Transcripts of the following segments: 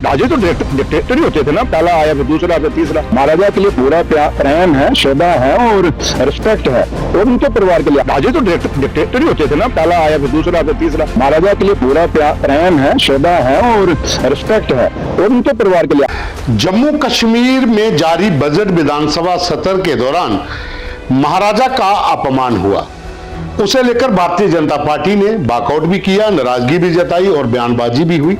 राजे तो डिक्टेटर ही होते थे ना, पहला आया फिर दूसरा फिर तीसरा। महाराजा के लिए पूरा प्रेम है, श्रद्धा है और रिस्पेक्ट है, और उनके परिवार के लिए राजे तो डिक्टेटर ही होते थे ना, पहला आया फिर दूसरा फिर तीसरा। महाराजा के लिए पूरा प्रेम है, श्रद्धा है और रिस्पेक्ट है, और उनके परिवार के लिए। जम्मू कश्मीर में जारी बजट विधानसभा सत्र के दौरान महाराजा का अपमान हुआ। उसे लेकर भारतीय जनता पार्टी ने वॉकआउट भी किया, नाराजगी भी जताई और बयानबाजी भी हुई।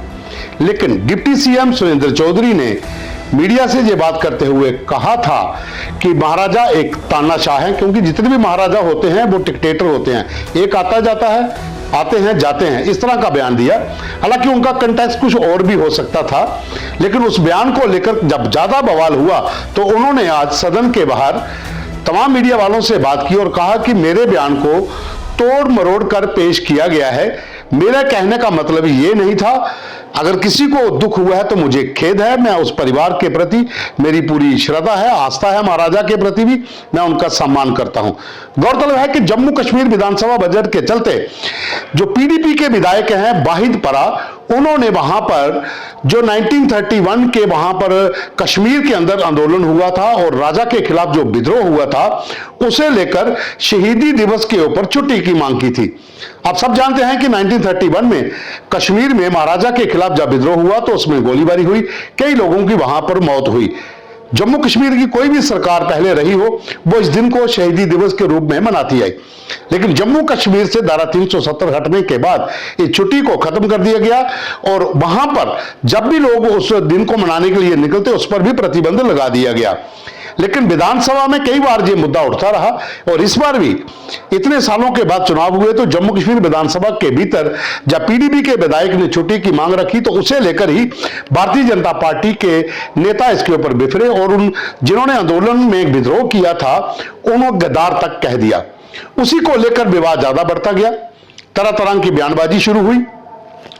लेकिन डिप्टी सीएम सुरेंद्र चौधरी ने मीडिया से ये बात करते हुए कहा था कि महाराजा एक तानाशाह है, क्योंकि जितने भी महाराजा होते हैं वो डिक्टेटर होते हैं, एक आता जाता है, आते हैं जाते हैं, इस तरह का बयान दिया। हालांकि उनका कंटेक्स्ट कुछ और भी हो सकता था, लेकिन उस बयान को लेकर जब ज्यादा बवाल हुआ तो उन्होंने आज सदन के बाहर तमाम मीडिया वालों से बात की और कहा कि मेरे बयान को तोड़ मरोड़ कर पेश किया गया है। मेरा कहने का मतलब ये नहीं था। अगर किसी को दुख हुआ है तो मुझे खेद है। मैं उस परिवार के प्रति मेरी पूरी श्रद्धा है, आस्था है, महाराजा के प्रति भी मैं उनका सम्मान करता हूं। गौरतलब है कि जम्मू कश्मीर विधानसभा बजट के चलते जो पीडीपी के विधायक हैं वाहिद परा, उन्होंने वहां पर जो 1931 के वहां पर कश्मीर के अंदर आंदोलन हुआ था और राजा के खिलाफ जो विद्रोह हुआ था, उसे लेकर शहीदी दिवस के ऊपर छुट्टी की मांग की थी। आप सब जानते हैं कि 1931 में कश्मीर में महाराजा के खिलाफ जब विद्रोह हुआ तो उसमें गोलीबारी हुई, कई लोगों की वहां पर मौत हुई। जम्मू कश्मीर की कोई भी सरकार पहले रही हो, वो इस दिन को शहीदी दिवस के रूप में मनाती आई। लेकिन जम्मू कश्मीर से धारा 370 हटने के बाद इस छुट्टी को खत्म कर दिया गया और वहां पर जब भी लोग उस दिन को मनाने के लिए निकलते उस पर भी प्रतिबंध लगा दिया गया। लेकिन विधानसभा में कई बार ये मुद्दा उठता रहा और इस बार भी इतने सालों के बाद चुनाव हुए तो जम्मू कश्मीर विधानसभा के भीतर जब पीडीपी के विधायक ने छुट्टी की मांग रखी तो उसे लेकर ही भारतीय जनता पार्टी के नेता इसके ऊपर बिफरे और उन जिन्होंने आंदोलन में विद्रोह किया था उन्होंने गद्दार तक कह दिया। उसी को लेकर विवाद ज्यादा बढ़ता गया, तरह तरह की बयानबाजी शुरू हुई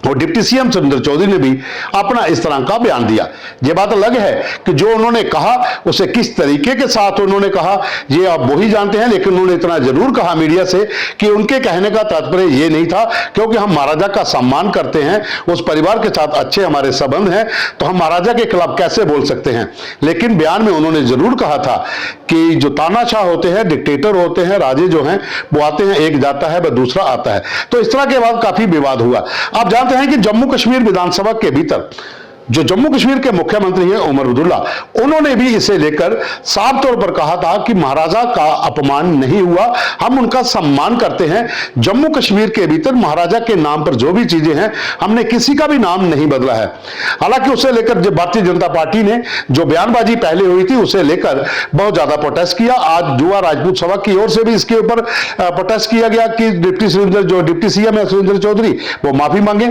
और डिप्टी सीएम सुरेंद्र चौधरी ने भी अपना इस तरह का बयान दिया। यह बात अलग है कि जो उन्होंने कहा उसे किस तरीके के साथ उन्होंने कहा ये आप वो ही जानते हैं, लेकिन उन्होंने इतना जरूर कहा मीडिया से कि उनके कहने का तात्पर्य ये नहीं था क्योंकि हम महाराजा का सम्मान करते हैं, उस परिवार के साथ अच्छे हमारे संबंध हैं, तो हम महाराजा के खिलाफ कैसे बोल सकते हैं। लेकिन बयान में उन्होंने जरूर कहा था कि जो तानाशाह होते हैं, डिक्टेटर होते हैं, राजे जो हैं वो आते हैं, एक जाता है वह दूसरा आता है। तो इस तरह के बाद काफी विवाद हुआ। आप जानते हैं कि जम्मू कश्मीर विधानसभा के भीतर जो जम्मू कश्मीर के मुख्यमंत्री हैं उमर अब्दुल्ला, उन्होंने भी इसे लेकर साफ तौर पर कहा था कि महाराजा का अपमान नहीं हुआ, हम उनका सम्मान करते हैं। जम्मू कश्मीर के भीतर महाराजा के नाम पर जो भी चीजें हैं हमने किसी का भी नाम नहीं बदला है। हालांकि उसे लेकर जब भारतीय जनता पार्टी ने जो बयानबाजी पहले हुई थी उसे लेकर बहुत ज्यादा प्रोटेस्ट किया। आज युवा राजपूत सभा की ओर से भी इसके ऊपर प्रोटेस्ट किया गया कि डिप्टी सीएम है सुरेंद्र चौधरी वो माफी मांगे।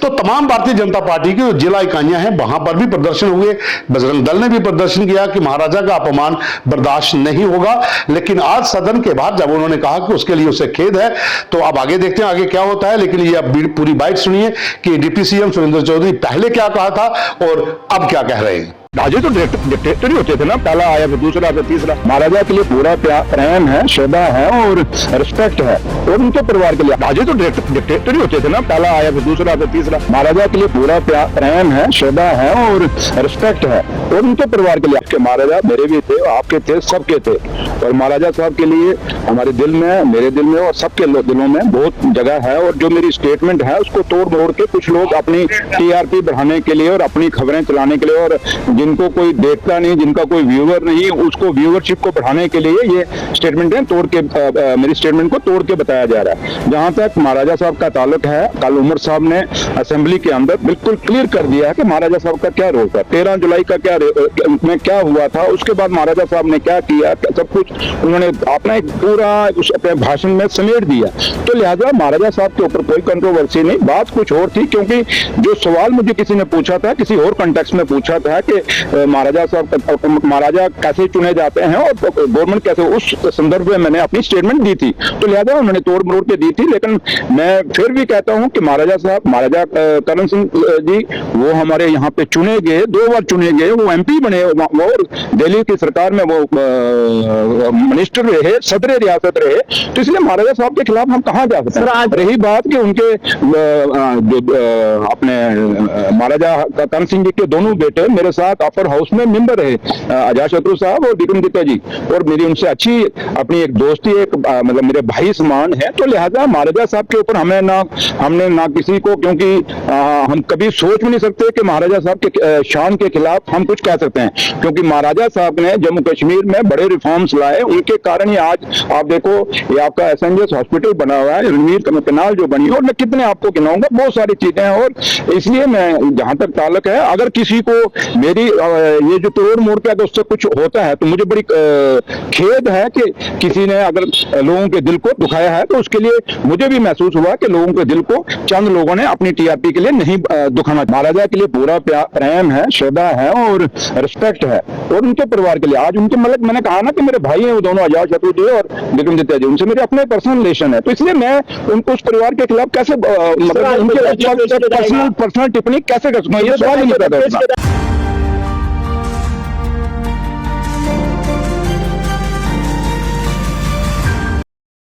तो तमाम भारतीय जनता पार्टी की जिला इकाइयां हैं वहां पर भी प्रदर्शन हुए। बजरंग दल ने भी प्रदर्शन किया कि महाराजा का अपमान बर्दाश्त नहीं होगा। लेकिन आज सदन के बाद जब उन्होंने कहा कि उसके लिए उसे खेद है, तो अब आगे देखते हैं आगे क्या होता है। लेकिन ये अब पूरी बाइट सुनिए कि डिप्टी सीएम सुरेंद्र चौधरी पहले क्या कहा था और अब क्या कह रहे हैं। राजे तो डिक्टेटर ही होते थे ना, पहला आया फिर दूसरा फिर तीसरा। महाराजा के लिए पूरा प्रेम है, श्रद्धा है और रिस्पेक्ट है, और उनके परिवार के लिए। राजे तो डिक्टेटर ही होते थे ना, पहला आया फिर दूसरा फिर तीसरा। महाराजा के लिए पूरा प्रेम है, श्रद्धा है और रिस्पेक्ट है, और उनके परिवार के लिए। आपके महाराजा मेरे भी थे, आपके थे, सबके थे, और महाराजा साहब के लिए हमारे दिल में, मेरे दिल में और सबके दिलों में बहुत जगह है। और जो मेरी स्टेटमेंट है उसको तोड़ मोड़ के कुछ लोग अपनी टीआरपी बढ़ाने के लिए और अपनी खबरें चलाने के लिए और जिनको कोई देखता नहीं, जिनका कोई व्यूअर नहीं, उसको व्यूअरशिप को बढ़ाने के लिए ये स्टेटमेंट है तोड़ के मेरी स्टेटमेंट को तोड़ के बताया जा रहा है। जहां तक महाराजा साहब का ताल्लुक है, कल उमर साहब ने असेंबली के अंदर बिल्कुल क्लियर कर दिया है कि महाराजा साहब का क्या रोल था, 13 जुलाई का में क्या हुआ था, उसके बाद महाराजा साहब ने क्या किया, सब कुछ उन्होंने अपना एक पूरा उस अपने भाषण में समेट दिया। तो लिहाजा महाराजा साहब के ऊपर कोई कंट्रोवर्सी नहीं, बात कुछ और थी। क्योंकि जो सवाल मुझे किसी ने पूछा था, किसी और कंटेक्स्ट में पूछा था कि महाराजा साहब, महाराजा कैसे चुने जाते हैं और गवर्नमेंट कैसे, उस संदर्भ में मैंने अपनी स्टेटमेंट दी थी। तो लिहाजा उन्होंने तोड़ मरोड़ के दी थी, लेकिन मैं फिर भी कहता हूं कि महाराजा साहब, महाराजा करण सिंह जी, वो हमारे यहाँ पे चुने गए, 2 बार चुने गए, वो MP बने, वो दिल्ली की सरकार में वो मिनिस्टर रहे, सदर रियासत रहे। तो इसलिए महाराजा साहब के खिलाफ हम कहाँ जा सकते हैं। रही बात कि उनके अपने महाराजा करण सिंह जी के दोनों बेटे मेरे साथ अपर हाउस में मेंबर रहे, अजातशत्रु साहब और विक्रमादित्य जी, और मेरी उनसे अच्छी अपनी एक दोस्ती, एक मतलब मेरे भाई समान है। तो लिहाजा महाराजा साहब के ऊपर हमने ना किसी को, क्योंकि हम कभी सोच भी नहीं सकते कि महाराजा साहब के शान के खिलाफ हम कुछ कह सकते हैं, क्योंकि महाराजा साहब ने जम्मू कश्मीर में बड़े रिफॉर्म्स लाए, उनके कारण ही आज आप देखो ये आपका SNGS हॉस्पिटल बना हुआ है, रणवीर कनाल जो बनी, और मैं कितने आपको गिनाऊंगा, बहुत सारी चीजें हैं। और इसलिए मैं, जहां तक ताल्लुक है, अगर किसी को मेरी ये जो तोड़ मोड़ के अगर उससे कुछ होता है तो मुझे बड़ी खेद है कि किसी ने अगर लोगों के दिल को दुखाया है, तो उसके लिए मुझे भी महसूस हुआ कि लोगों के दिल को चंद लोगों ने अपनी TRP के लिए नहीं दुखाना। महाराजा के लिए पूरा प्रेम है, श्रद्धा है और रिस्पेक्ट है, और उनके परिवार के लिए आज उनके, मतलब मैंने कहा ना कि मेरे भाई हैं वो दोनों, अजातशत्रु जी और विक्रमादित्य जी, उनसे मेरे अपने पर्सनल रिलेशन है। तो इसलिए मैं उनको उस परिवार के खिलाफ कैसे मतलब उनके पर्सनल टिप्पणी कैसे कर सकूं, ये सवाल ही नहीं पैदा होता।